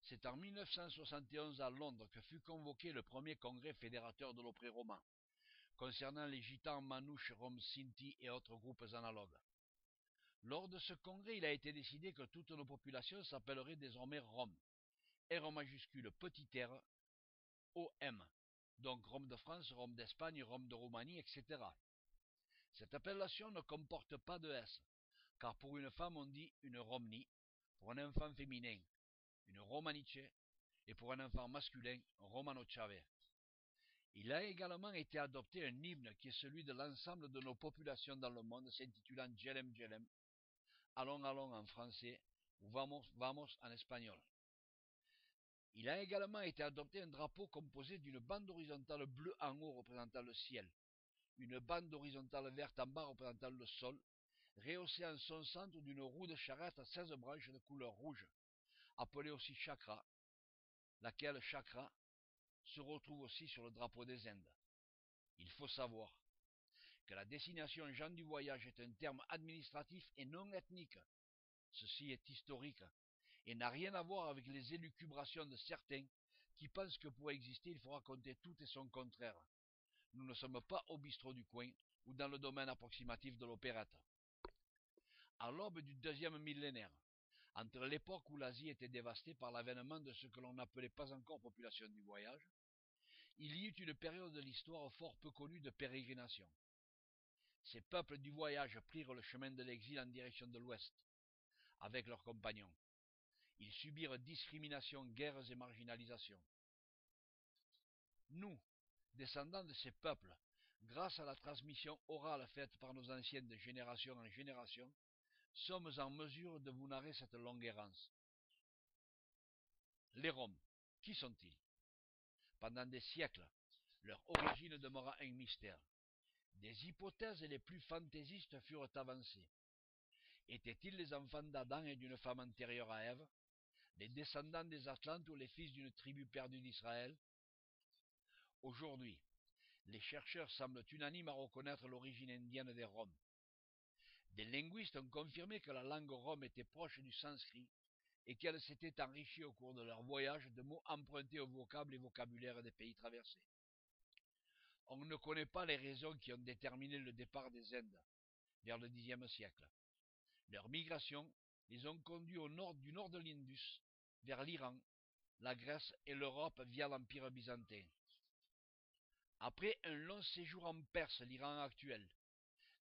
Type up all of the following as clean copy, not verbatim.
C'est en 1971 à Londres que fut convoqué le premier congrès fédérateur de l'Oppré-Romain, concernant les Gitans, Manouches, Roms, Sinti et autres groupes analogues. Lors de ce congrès, il a été décidé que toutes nos populations s'appelleraient désormais Roms, R majuscule petit r, OM, donc Roms de France, Roms d'Espagne, Roms de Roumanie, etc. Cette appellation ne comporte pas de S, car pour une femme on dit une Romni, pour un enfant féminin une Romanice, et pour un enfant masculin Romanocciave. Il a également été adopté un hymne qui est celui de l'ensemble de nos populations dans le monde, s'intitulant Djelem Djelem, Allons allons en français, ou Vamos Vamos en espagnol. Il a également été adopté un drapeau composé d'une bande horizontale bleue en haut représentant le ciel, une bande horizontale verte en bas représentant le sol, rehaussée en son centre d'une roue de charrette à 16 branches de couleur rouge, appelée aussi chakra, laquelle chakra se retrouve aussi sur le drapeau des Indes. Il faut savoir que la désignation gens du voyage est un terme administratif et non ethnique. Ceci est historique et n'a rien à voir avec les élucubrations de certains qui pensent que pour exister il faut raconter tout et son contraire. Nous ne sommes pas au bistrot du coin ou dans le domaine approximatif de l'opérette. À l'aube du deuxième millénaire, entre l'époque où l'Asie était dévastée par l'avènement de ce que l'on n'appelait pas encore population du voyage, il y eut une période de l'histoire fort peu connue de pérégrination. Ces peuples du voyage prirent le chemin de l'exil en direction de l'Ouest, avec leurs compagnons. Ils subirent discrimination, guerres et marginalisation. Nous, descendants de ces peuples, grâce à la transmission orale faite par nos anciens de génération en génération, sommes en mesure de vous narrer cette longue errance. Les Roms, qui sont-ils? Pendant des siècles, leur origine demeura un mystère. Des hypothèses les plus fantaisistes furent avancées. Étaient-ils les enfants d'Adam et d'une femme antérieure à Ève, les descendants des Atlantes ou les fils d'une tribu perdue d'Israël? Aujourd'hui, les chercheurs semblent unanimes à reconnaître l'origine indienne des Roms. Des linguistes ont confirmé que la langue rome était proche du sanskrit et qu'elle s'était enrichie au cours de leur voyage de mots empruntés au vocable et vocabulaire des pays traversés. On ne connaît pas les raisons qui ont déterminé le départ des Indes vers le Xe siècle. Leur migration les ont conduits au nord du nord de l'Indus, vers l'Iran, la Grèce et l'Europe via l'Empire byzantin. Après un long séjour en Perse, l'Iran actuel,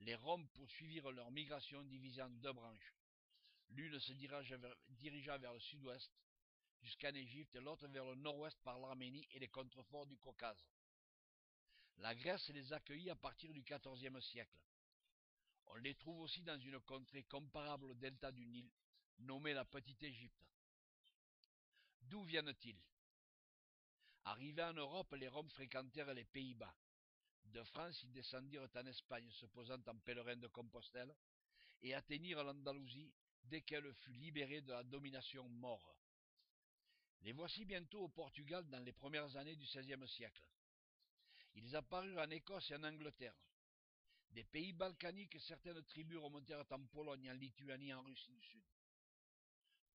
les Roms poursuivirent leur migration divisée en deux branches. L'une se dirigea vers le sud-ouest, jusqu'en Égypte, et l'autre vers le nord-ouest par l'Arménie et les contreforts du Caucase. La Grèce les accueillit à partir du XIVe siècle. On les trouve aussi dans une contrée comparable au delta du Nil, nommée la Petite Égypte. D'où viennent-ils? Arrivés en Europe, les Roms fréquentèrent les Pays-Bas. De France, ils descendirent en Espagne, se posant en pèlerins de Compostelle, et atteignirent l'Andalousie dès qu'elle fut libérée de la domination maure. Les voici bientôt au Portugal dans les premières années du XVIe siècle. Ils apparurent en Écosse et en Angleterre. Des pays balkaniques, certaines tribus remontèrent en Pologne, en Lituanie et en Russie du Sud.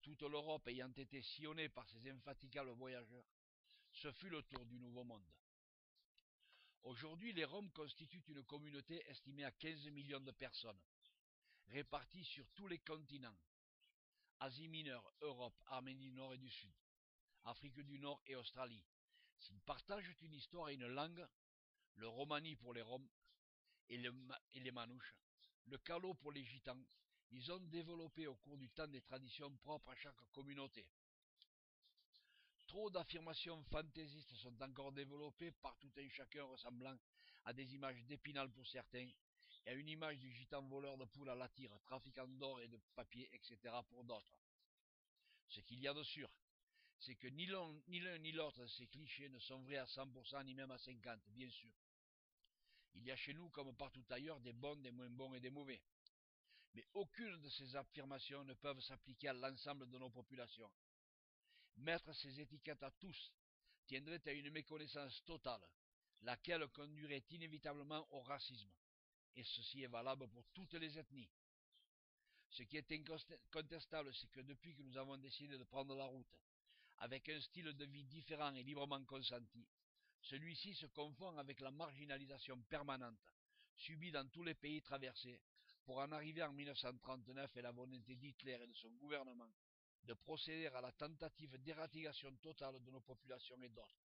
Toute l'Europe ayant été sillonnée par ces infatigables voyageurs, ce fut le tour du Nouveau Monde. Aujourd'hui, les Roms constituent une communauté estimée à 15 millions de personnes, réparties sur tous les continents: Asie mineure, Europe, Amérique du Nord et du Sud, Afrique du Nord et Australie. S'ils partagent une histoire et une langue, le romani pour les Roms et les Manouches, le Kalo pour les Gitans, ils ont développé au cours du temps des traditions propres à chaque communauté. Trop d'affirmations fantaisistes sont encore développées par tout un chacun ressemblant à des images d'Épinal pour certains et à une image du gitan voleur de poules à la tire, trafiquant d'or et de papier, etc. pour d'autres. Ce qu'il y a de sûr, c'est que ni l'un ni l'autre de ces clichés ne sont vrais à 100% ni même à 50%, bien sûr. Il y a chez nous, comme partout ailleurs, des bons, des moins bons et des mauvais. Mais aucune de ces affirmations ne peuvent s'appliquer à l'ensemble de nos populations. Mettre ces étiquettes à tous tiendrait à une méconnaissance totale, laquelle conduirait inévitablement au racisme. Et ceci est valable pour toutes les ethnies. Ce qui est incontestable, c'est que depuis que nous avons décidé de prendre la route, avec un style de vie différent et librement consenti, celui-ci se confond avec la marginalisation permanente subie dans tous les pays traversés pour en arriver en 1939 et la volonté d'Hitler et de son gouvernement de procéder à la tentative d'éradication totale de nos populations et d'autres,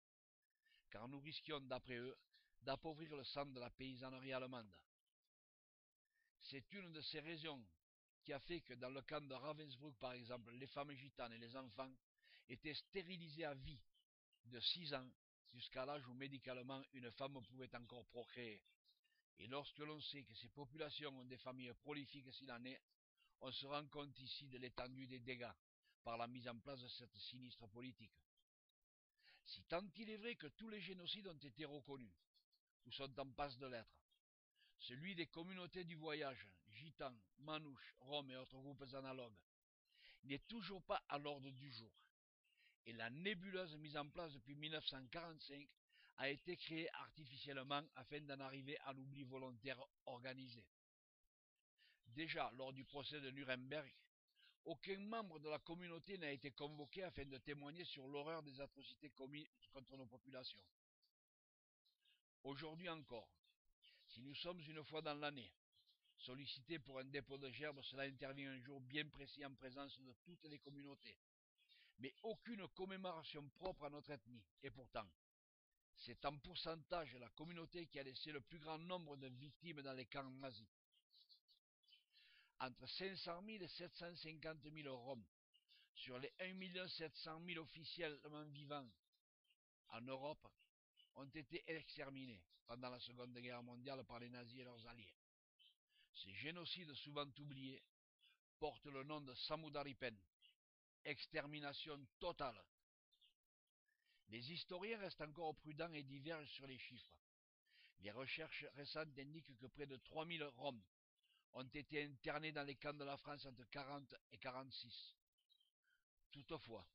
car nous risquions, d'après eux, d'appauvrir le sang de la paysannerie allemande. C'est une de ces raisons qui a fait que dans le camp de Ravensbrück, par exemple, les femmes gitanes et les enfants étaient stérilisés à vie de 6 ans jusqu'à l'âge où médicalement une femme pouvait encore procréer. Et lorsque l'on sait que ces populations ont des familles prolifiques s'il en est, on se rend compte ici de l'étendue des dégâts par la mise en place de cette sinistre politique. Si tant il est vrai que tous les génocides ont été reconnus, ou sont en passe de l'être, celui des communautés du voyage, gitans, manouches, roms et autres groupes analogues, n'est toujours pas à l'ordre du jour, et la nébuleuse mise en place depuis 1945 a été créée artificiellement afin d'en arriver à l'oubli volontaire organisé. Déjà, lors du procès de Nuremberg, aucun membre de la communauté n'a été convoqué afin de témoigner sur l'horreur des atrocités commises contre nos populations. Aujourd'hui encore, si nous sommes une fois dans l'année sollicités pour un dépôt de gerbes, cela intervient un jour bien précis en présence de toutes les communautés, mais aucune commémoration propre à notre ethnie. Et pourtant, c'est en pourcentage la communauté qui a laissé le plus grand nombre de victimes dans les camps nazis. Entre 500 000 et 750 000 Roms sur les 1 700 000 officiellement vivants en Europe ont été exterminés pendant la Seconde Guerre mondiale par les nazis et leurs alliés. Ces génocides souvent oubliés portent le nom de Samudaripen, extermination totale. Les historiens restent encore prudents et divergent sur les chiffres. Les recherches récentes indiquent que près de 3000 Roms ont été internés dans les camps de la France entre 40 et 46. Toutefois,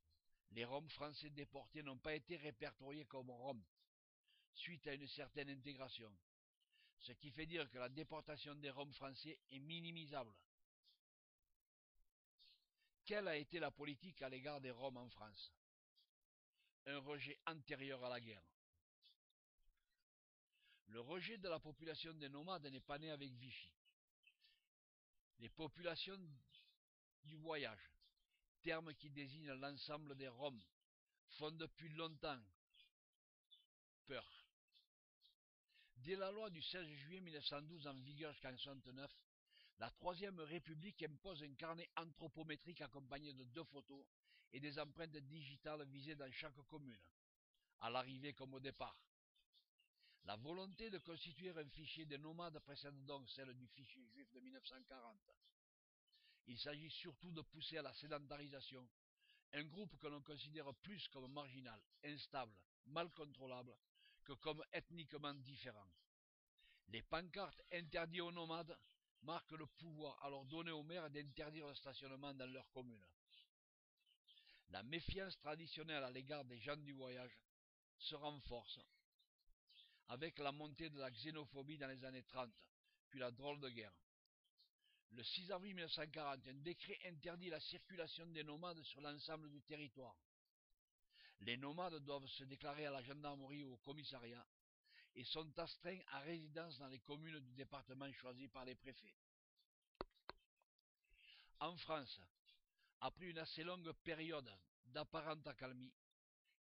les Roms français déportés n'ont pas été répertoriés comme Roms, suite à une certaine intégration, ce qui fait dire que la déportation des Roms français est minimisable. Quelle a été la politique à l'égard des Roms en France? Un rejet antérieur à la guerre. Le rejet de la population des nomades n'est pas né avec Vichy. Les populations du voyage, terme qui désigne l'ensemble des Roms, font depuis longtemps peur. Dès la loi du 16 juillet 1912 en vigueur jusqu'en 1969, la Troisième République impose un carnet anthropométrique accompagné de 2 photos et des empreintes digitales visées dans chaque commune, à l'arrivée comme au départ. La volonté de constituer un fichier des nomades précède donc celle du fichier juif de 1940. Il s'agit surtout de pousser à la sédentarisation un groupe que l'on considère plus comme marginal, instable, mal contrôlable, que comme ethniquement différent. Les pancartes interdits aux nomades marquent le pouvoir alors donné aux maires d'interdire le stationnement dans leur commune. La méfiance traditionnelle à l'égard des gens du voyage se renforce avec la montée de la xénophobie dans les années 30, puis la drôle de guerre. Le 6 avril 1940, un décret interdit la circulation des nomades sur l'ensemble du territoire. Les nomades doivent se déclarer à la gendarmerie ou au commissariat et sont astreints à résidence dans les communes du département choisies par les préfets. En France, après une assez longue période d'apparente accalmie,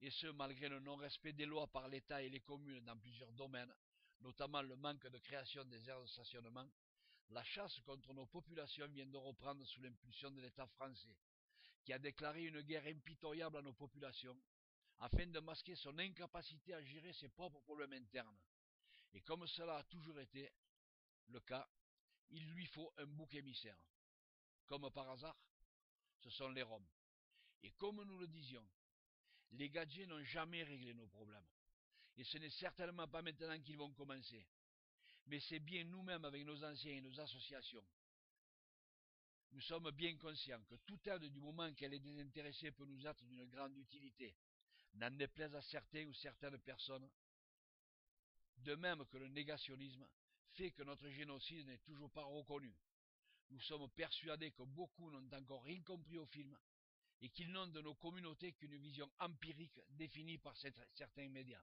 et ce malgré le non-respect des lois par l'État et les communes dans plusieurs domaines, notamment le manque de création des aires de stationnement, la chasse contre nos populations vient de reprendre sous l'impulsion de l'État français, qui a déclaré une guerre impitoyable à nos populations, afin de masquer son incapacité à gérer ses propres problèmes internes. Et comme cela a toujours été le cas, il lui faut un bouc émissaire. Comme par hasard, ce sont les Roms. Et comme nous le disions, les gadgets n'ont jamais réglé nos problèmes. Et ce n'est certainement pas maintenant qu'ils vont commencer. Mais c'est bien nous-mêmes avec nos anciens et nos associations. Nous sommes bien conscients que toute aide du moment qu'elle est désintéressée peut nous être d'une grande utilité, n'en déplaise à certains ou certaines personnes, de même que le négationnisme fait que notre génocide n'est toujours pas reconnu. Nous sommes persuadés que beaucoup n'ont encore rien compris au film et qu'ils n'ont de nos communautés qu'une vision empirique définie par certains médias.